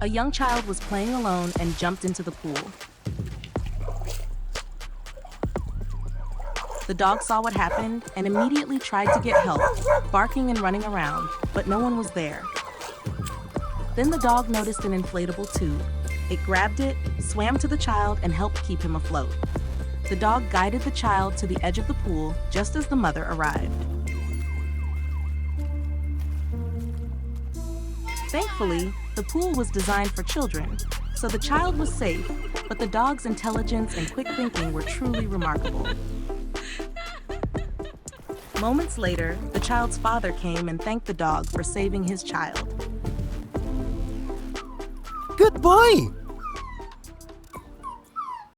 A young child was playing alone and jumped into the pool. The dog saw what happened and immediately tried to get help, barking and running around, but no one was there. Then the dog noticed an inflatable tube. It grabbed it, swam to the child, and helped keep him afloat. The dog guided the child to the edge of the pool just as the mother arrived. Thankfully, the pool was designed for children, so the child was safe, but the dog's intelligence and quick thinking were truly remarkable. Moments later, the child's father came and thanked the dog for saving his child. Good boy!